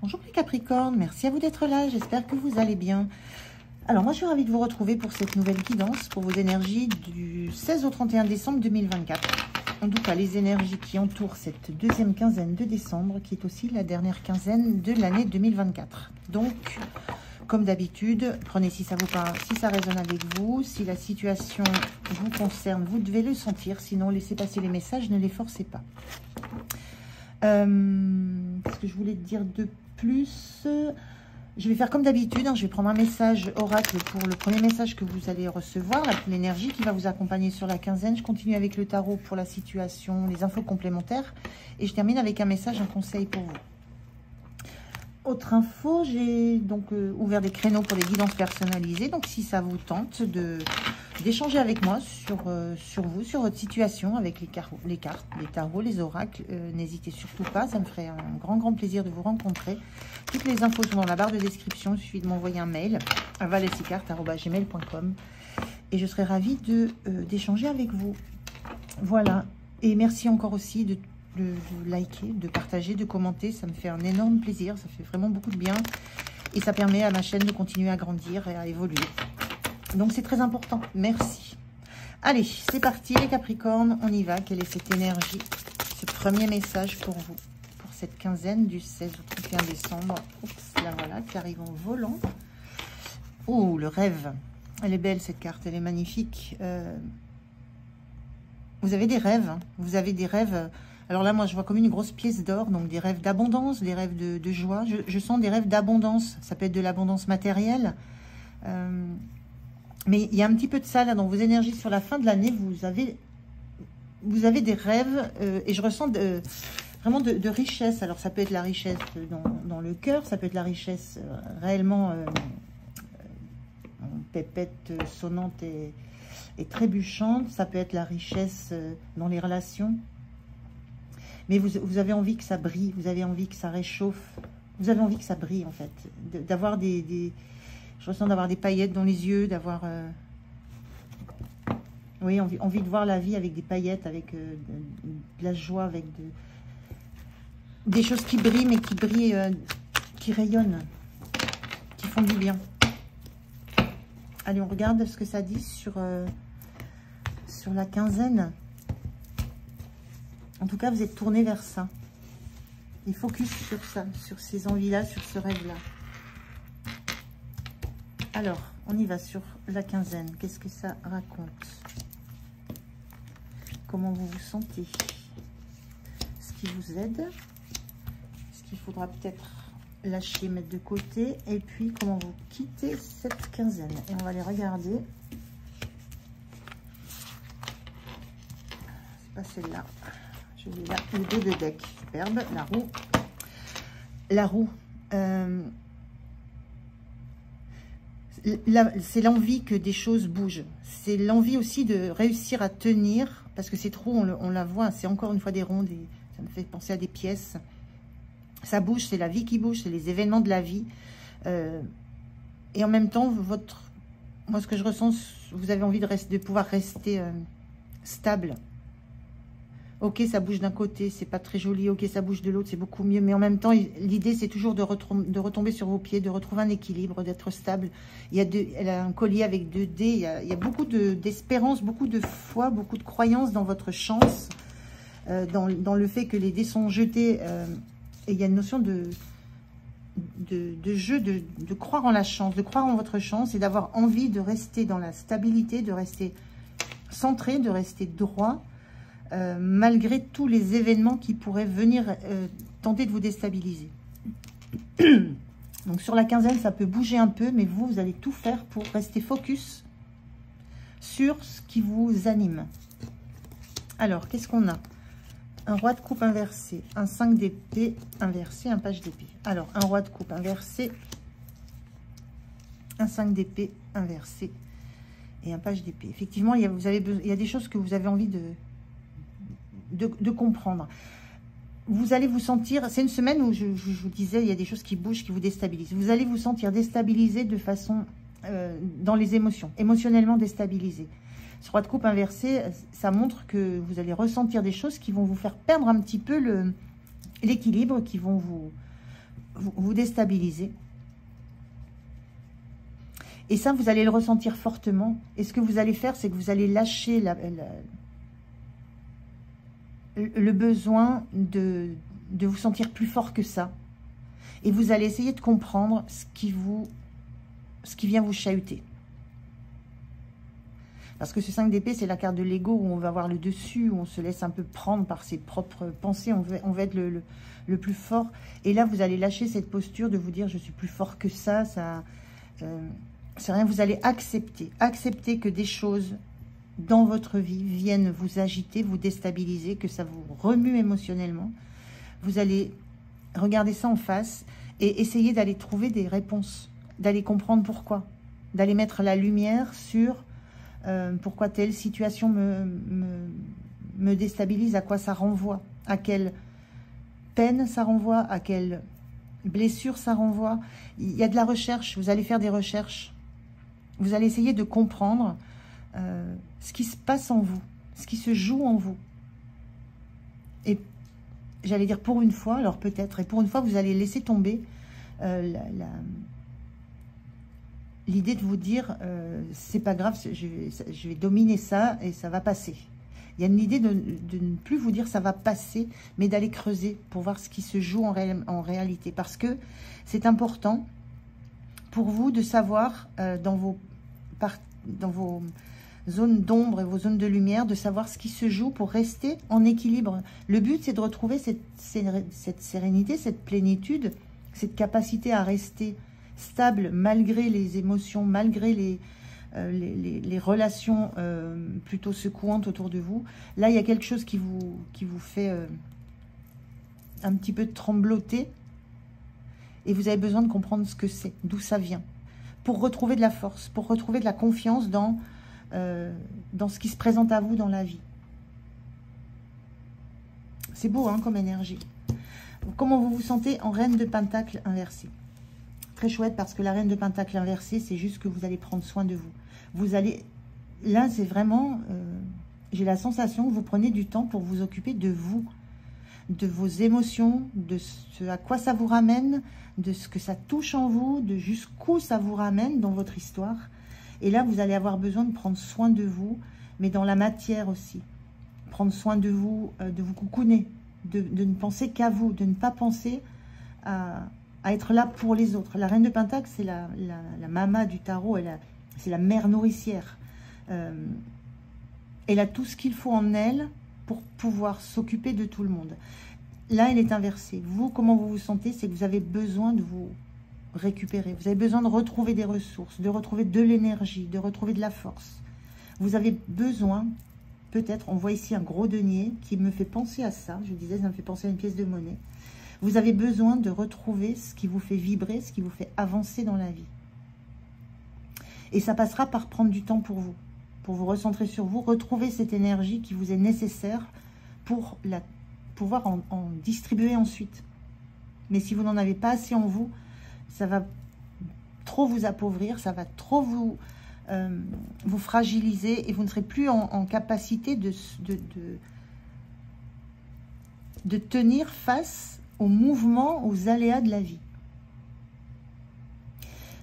Bonjour les Capricornes, merci à vous d'être là, j'espère que vous allez bien. Alors moi je suis ravie de vous retrouver pour cette nouvelle guidance, pour vos énergies du 16 au 31 décembre 2024. En tout cas les énergies qui entourent cette deuxième quinzaine de décembre, qui est aussi la dernière quinzaine de l'année 2024. Donc, comme d'habitude, prenez si ça vous parle, si ça résonne avec vous, si la situation vous concerne, vous devez le sentir, sinon laissez passer les messages, ne les forcez pas. Qu'est-ce que je voulais te dire de plus? Je vais faire comme d'habitude, hein, je vais prendre un message oracle pour le premier message que vous allez recevoir, l'énergie qui va vous accompagner sur la quinzaine. Je continue avec le tarot pour la situation, les infos complémentaires. Et je termine avec un message, un conseil pour vous. Autre info, j'ai donc ouvert des créneaux pour des guidances personnalisées. Donc si ça vous tente d'échanger avec moi sur vous, sur votre situation avec les cartes, les tarots, les oracles, n'hésitez surtout pas, ça me ferait un grand plaisir de vous rencontrer. Toutes les infos sont dans la barre de description, il suffit de m'envoyer un mail à valessicarte@gmail.com et je serai ravie d'échanger avec vous. Voilà, et merci encore aussi de liker, de partager, de commenter, ça me fait un énorme plaisir, ça fait vraiment beaucoup de bien et ça permet à ma chaîne de continuer à grandir et à évoluer. Donc c'est très important, merci. Allez, c'est parti les Capricornes, on y va. Quelle est cette énergie, ce premier message pour vous, pour cette quinzaine du 16 au 31 décembre. Oups, là voilà, qui arrive en volant. Oh, le rêve, elle est belle cette carte, elle est magnifique. Vous avez des rêves, hein. Vous avez des rêves. Alors là, moi, je vois comme une grosse pièce d'or, donc des rêves d'abondance, des rêves de joie. Je sens des rêves d'abondance. Ça peut être de l'abondance matérielle. Mais il y a un petit peu de ça, là, dans vos énergies sur la fin de l'année. Vous avez des rêves et je ressens vraiment de richesse. Alors, ça peut être la richesse dans le cœur. Ça peut être la richesse réellement en pépette sonnante et trébuchante. Ça peut être la richesse dans les relations. Mais vous avez envie que ça brille, vous avez envie que ça réchauffe, vous avez envie que ça brille en fait, d'avoir je ressens d'avoir des paillettes dans les yeux, d'avoir, oui, envie de voir la vie avec des paillettes, avec de la joie, avec des choses qui brillent, mais qui brillent, qui rayonnent, qui font du bien. Allez, on regarde ce que ça dit sur la quinzaine. En tout cas, vous êtes tourné vers ça. Et focus sur ça, sur ces envies-là, sur ce rêve-là. Alors, on y va sur la quinzaine. Qu'est-ce que ça raconte? Comment vous vous sentez? Ce qui vous aide? Ce qu'il faudra peut-être lâcher, mettre de côté? Et puis, comment vous quittez cette quinzaine? Et on va les regarder. C'est pas celle-là. Je l'ai là, le dos de deck, superbe, la roue. La roue, c'est l'envie que des choses bougent. C'est l'envie aussi de réussir à tenir, parce que cette roue, on la voit, c'est encore une fois des ronds, ça me fait penser à des pièces. Ça bouge, c'est la vie qui bouge, c'est les événements de la vie. Et en même temps, moi ce que je ressens, vous avez envie de pouvoir rester stable. Ok, ça bouge d'un côté, c'est pas très joli. Ok, ça bouge de l'autre, c'est beaucoup mieux. Mais en même temps, l'idée, c'est toujours de retomber sur vos pieds, de retrouver un équilibre, d'être stable. Elle a un collier avec 2 dés. Il y a beaucoup d'espérance, beaucoup de foi, beaucoup de croyance dans votre chance, dans le fait que les dés sont jetés. Et il y a une notion de jeu, de croire en la chance, de croire en votre chance et d'avoir envie de rester dans la stabilité, de rester centré, de rester droit. Malgré tous les événements qui pourraient venir tenter de vous déstabiliser. Donc sur la quinzaine, ça peut bouger un peu, mais vous allez tout faire pour rester focus sur ce qui vous anime. Alors, qu'est-ce qu'on a? Un roi de coupe inversé, un 5 d'épée inversé, un page d'épée. Alors, un roi de coupe inversé, un 5 d'épée inversé et un page d'épée. Effectivement, il y a des choses que vous avez envie de comprendre. Vous allez vous sentir, c'est une semaine où je vous disais, il y a des choses qui bougent, qui vous déstabilisent. Vous allez vous sentir déstabilisé de façon, dans les émotions, émotionnellement déstabilisé. Ce roi de coupe inversé, ça montre que vous allez ressentir des choses qui vont vous faire perdre un petit peu l'équilibre, qui vont vous déstabiliser. Et ça, vous allez le ressentir fortement. Et ce que vous allez faire, c'est que vous allez lâcher le besoin de vous sentir plus fort que ça. Et vous allez essayer de comprendre ce qui vient vous chahuter. Parce que ce 5 d'épée, c'est la carte de l'ego où on va avoir le dessus, où on se laisse un peu prendre par ses propres pensées. On veut être le plus fort. Et là, vous allez lâcher cette posture de vous dire « je suis plus fort que ça ». C'est rien, vous allez accepter. Accepter que des choses dans votre vie viennent vous agiter, vous déstabiliser, que ça vous remue émotionnellement. Vous allez regarder ça en face et essayer d'aller trouver des réponses, d'aller comprendre pourquoi, d'aller mettre la lumière sur pourquoi telle situation me déstabilise, à quoi ça renvoie, à quelle peine ça renvoie, à quelle blessure ça renvoie. Il y a de la recherche, vous allez faire des recherches. Vous allez essayer de comprendre ce qui se passe en vous, ce qui se joue en vous. Et j'allais dire pour une fois, alors peut-être, et pour une fois, vous allez laisser tomber l'idée de vous dire c'est pas grave, je vais dominer ça et ça va passer. Il y a une idée de ne plus vous dire ça va passer, mais d'aller creuser pour voir ce qui se joue en réalité. Parce que c'est important pour vous de savoir dans vos zones d'ombre et vos zones de lumière, de savoir ce qui se joue pour rester en équilibre. Le but, c'est de retrouver cette sérénité, cette plénitude, cette capacité à rester stable malgré les émotions, malgré les relations plutôt secouantes autour de vous. Là, il y a quelque chose qui vous fait un petit peu trembloter et vous avez besoin de comprendre ce que c'est, d'où ça vient, pour retrouver de la force, pour retrouver de la confiance dans ce qui se présente à vous dans la vie. C'est beau hein, comme énergie. Comment vous vous sentez en reine de pentacle inversée? Très chouette parce que la reine de pentacle inversée, c'est juste que vous allez prendre soin de vous. Vous allez, là c'est vraiment, j'ai la sensation que vous prenez du temps pour vous occuper de vous, de vos émotions, de ce à quoi ça vous ramène, de ce que ça touche en vous, de jusqu'où ça vous ramène dans votre histoire. Et là, vous allez avoir besoin de prendre soin de vous, mais dans la matière aussi. Prendre soin de vous cocooner, de ne penser qu'à vous, de ne pas penser à être là pour les autres. La reine de pentacle, c'est la mama du tarot, c'est la mère nourricière. Elle a tout ce qu'il faut en elle pour pouvoir s'occuper de tout le monde. Là, elle est inversée. Vous, comment vous vous sentez? C'est que vous avez besoin de vous récupérer. Vous avez besoin de retrouver des ressources, de retrouver de l'énergie, de retrouver de la force. Vous avez besoin, peut-être, on voit ici un gros denier qui me fait penser à ça. Je disais, ça me fait penser à une pièce de monnaie. Vous avez besoin de retrouver ce qui vous fait vibrer, ce qui vous fait avancer dans la vie. Et ça passera par prendre du temps pour vous recentrer sur vous, retrouver cette énergie qui vous est nécessaire pour pouvoir en distribuer ensuite. Mais si vous n'en avez pas assez en vous, ça va trop vous appauvrir, ça va trop vous fragiliser et vous ne serez plus en capacité de tenir face aux mouvements, aux aléas de la vie.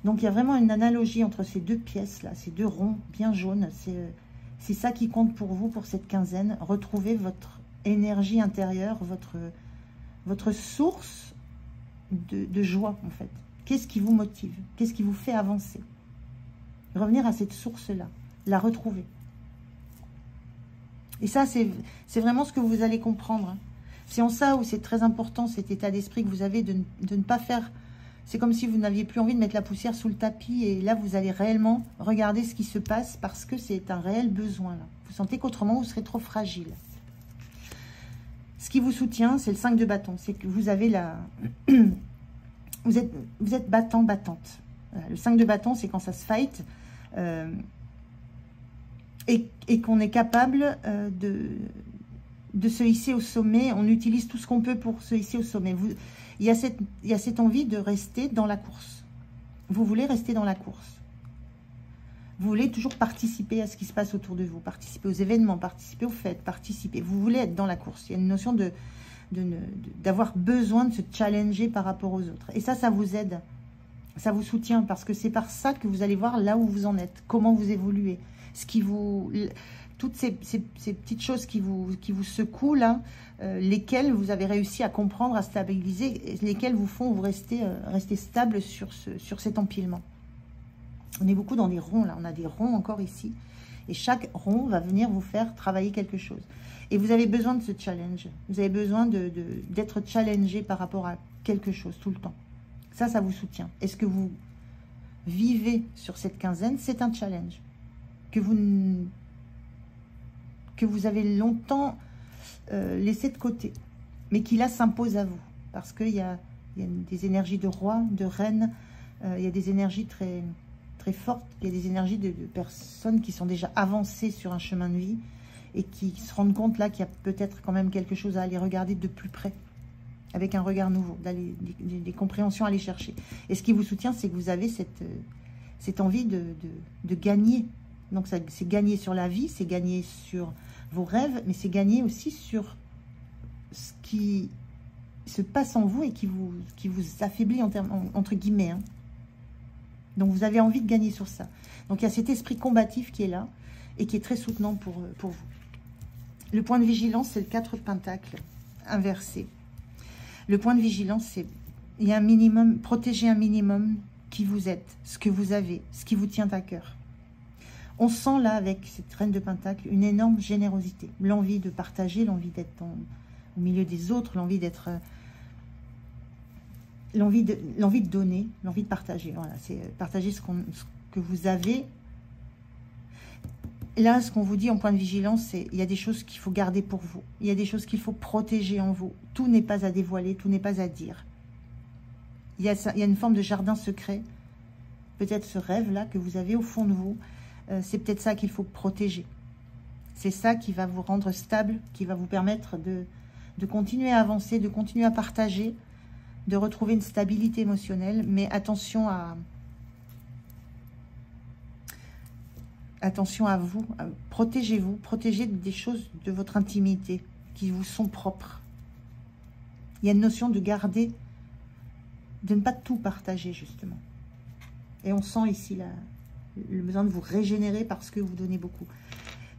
Donc, il y a vraiment une analogie entre ces deux pièces-là, ces deux ronds bien jaunes. C'est ça qui compte pour vous, pour cette quinzaine. Retrouvez votre énergie intérieure, votre source de joie, en fait. Qu'est-ce qui vous motive? Qu'est-ce qui vous fait avancer? Revenir à cette source-là, la retrouver. Et ça, c'est vraiment ce que vous allez comprendre. C'est en ça où c'est très important, cet état d'esprit que vous avez de ne pas faire... C'est comme si vous n'aviez plus envie de mettre la poussière sous le tapis. Et là, vous allez réellement regarder ce qui se passe parce que c'est un réel besoin. Là. Vous sentez qu'autrement, vous serez trop fragile. Ce qui vous soutient, c'est le 5 de bâton. C'est que vous avez la... vous êtes battant, battante. Voilà. Le 5 de bâton, c'est quand ça se fight. Et qu'on est capable de se hisser au sommet. On utilise tout ce qu'on peut pour se hisser au sommet. Il y a cette envie de rester dans la course. Vous voulez rester dans la course. Vous voulez toujours participer à ce qui se passe autour de vous. Participer aux événements, participer aux fêtes, participer. Vous voulez être dans la course. Il y a une notion d'avoir besoin de se challenger par rapport aux autres. Et ça vous aide, ça vous soutient, parce que c'est par ça que vous allez voir là où vous en êtes, comment vous évoluez, toutes ces petites choses qui vous secouent là, lesquelles vous avez réussi à comprendre, à stabiliser, lesquelles vous font vous rester stable sur cet empilement. On est beaucoup dans des ronds là, on a des ronds encore ici. Et chaque rond va venir vous faire travailler quelque chose. Et vous avez besoin de ce challenge. Vous avez besoin d'être challengé par rapport à quelque chose tout le temps. Ça vous soutient. Est-ce que vous vivez sur cette quinzaine? C'est un challenge que vous avez longtemps laissé de côté, mais qui là s'impose à vous. Parce qu'il y a des énergies de roi, de reine, il y a des énergies très fortes, il y a des énergies de personnes qui sont déjà avancées sur un chemin de vie et qui se rendent compte là qu'il y a peut-être quand même quelque chose à aller regarder de plus près, avec un regard nouveau, des compréhensions à aller chercher. Et ce qui vous soutient, c'est que vous avez cette envie de gagner. Donc c'est gagner sur la vie, c'est gagner sur vos rêves, mais c'est gagner aussi sur ce qui se passe en vous et qui vous affaiblit entre guillemets, hein. Donc, vous avez envie de gagner sur ça. Donc, il y a cet esprit combatif qui est là et qui est très soutenant pour vous. Le point de vigilance, c'est le 4 de Pentacles inversé. Le point de vigilance, c'est il y a un minimum, protéger un minimum qui vous êtes, ce que vous avez, ce qui vous tient à cœur. On sent là, avec cette reine de Pentacles, une énorme générosité. L'envie de partager, l'envie d'être au milieu des autres, l'envie d'être... L'envie de donner, l'envie de partager. Voilà, c'est partager ce que vous avez. Là, ce qu'on vous dit en point de vigilance, c'est il y a des choses qu'il faut garder pour vous. Il y a des choses qu'il faut protéger en vous. Tout n'est pas à dévoiler, tout n'est pas à dire. Il y a une forme de jardin secret. Peut-être ce rêve-là que vous avez au fond de vous, c'est peut-être ça qu'il faut protéger. C'est ça qui va vous rendre stable, qui va vous permettre de continuer à avancer, de continuer à partager, de retrouver une stabilité émotionnelle, mais attention à vous, protégez-vous, protégez des choses de votre intimité qui vous sont propres. Il y a une notion de garder, de ne pas tout partager justement. Et on sent ici le besoin de vous régénérer parce que vous donnez beaucoup.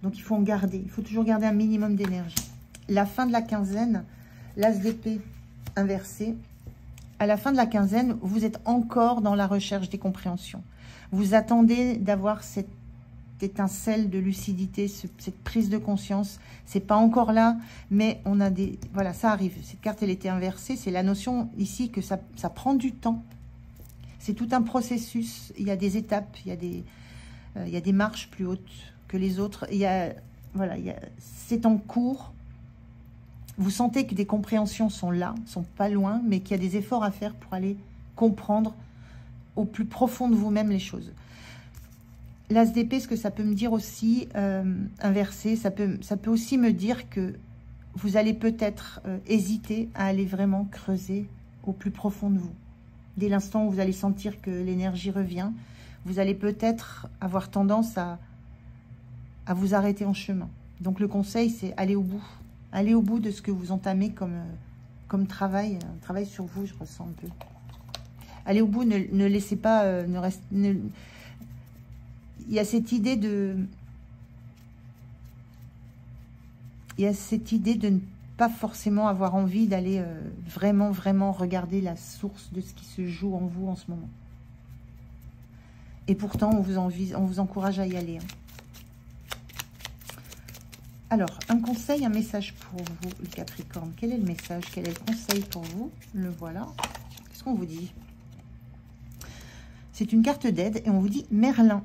Donc il faut en garder, il faut toujours garder un minimum d'énergie. La fin de la quinzaine, l'as d'épée inversé. À la fin de la quinzaine, vous êtes encore dans la recherche des compréhensions. Vous attendez d'avoir cette étincelle de lucidité, cette prise de conscience. C'est pas encore là, mais on a des... Voilà, ça arrive. Cette carte, elle était inversée. C'est la notion ici que ça prend du temps. C'est tout un processus. Il y a des étapes, il y a des marches plus hautes que les autres. C'est en cours. Vous sentez que des compréhensions sont là, sont pas loin, mais qu'il y a des efforts à faire pour aller comprendre au plus profond de vous-même les choses. L'as d'épée, ce que ça peut me dire aussi, inversé, ça peut aussi me dire que vous allez peut-être hésiter à aller vraiment creuser au plus profond de vous. Dès l'instant où vous allez sentir que l'énergie revient, vous allez peut-être avoir tendance à vous arrêter en chemin. Donc le conseil, c'est aller au bout. Allez au bout de ce que vous entamez comme travail, un travail sur vous, je ressens un peu. Allez au bout, ne laissez pas, il y a cette idée de... Il y a cette idée de ne pas forcément avoir envie d'aller vraiment regarder la source de ce qui se joue en vous en ce moment. Et pourtant, on vous encourage à y aller. Hein. Alors, un conseil, un message pour vous, le Capricorne. Quel est le message? Quel est le conseil pour vous? Le voilà. Qu'est-ce qu'on vous dit? C'est une carte d'aide et on vous dit Merlin.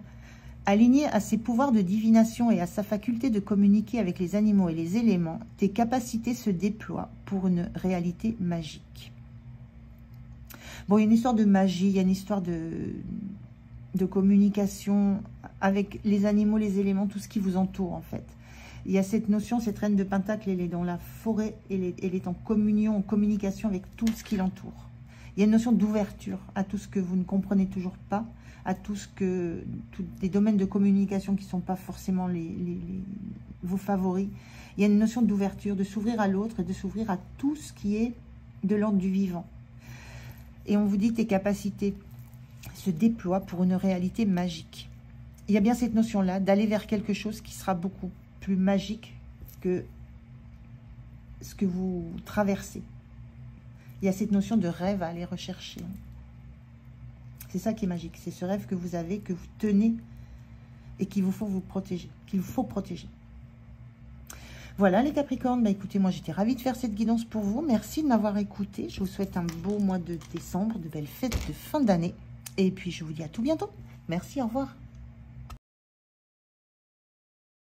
Aligné à ses pouvoirs de divination et à sa faculté de communiquer avec les animaux et les éléments, tes capacités se déploient pour une réalité magique. Bon, il y a une histoire de magie, il y a une histoire de communication avec les animaux, les éléments, tout ce qui vous entoure en fait. Il y a cette notion, cette reine de Pentacle, elle est dans la forêt, elle est en communion, en communication avec tout ce qui l'entoure. Il y a une notion d'ouverture à tout ce que vous ne comprenez toujours pas, à tous les domaines de communication qui ne sont pas forcément vos favoris. Il y a une notion d'ouverture, de s'ouvrir à l'autre et de s'ouvrir à tout ce qui est de l'ordre du vivant. Et on vous dit tes capacités se déploient pour une réalité magique. Il y a bien cette notion-là d'aller vers quelque chose qui sera beaucoup plus magique que ce que vous traversez. Il y a cette notion de rêve à aller rechercher. C'est ça qui est magique. C'est ce rêve que vous avez, que vous tenez et qu'il vous faut vous protéger, qu'il vous faut protéger. Voilà les Capricornes, bah écoutez, moi j'étais ravie de faire cette guidance pour vous. Merci de m'avoir écouté. Je vous souhaite un beau mois de décembre, de belles fêtes de fin d'année. Et puis je vous dis à tout bientôt. Merci, au revoir.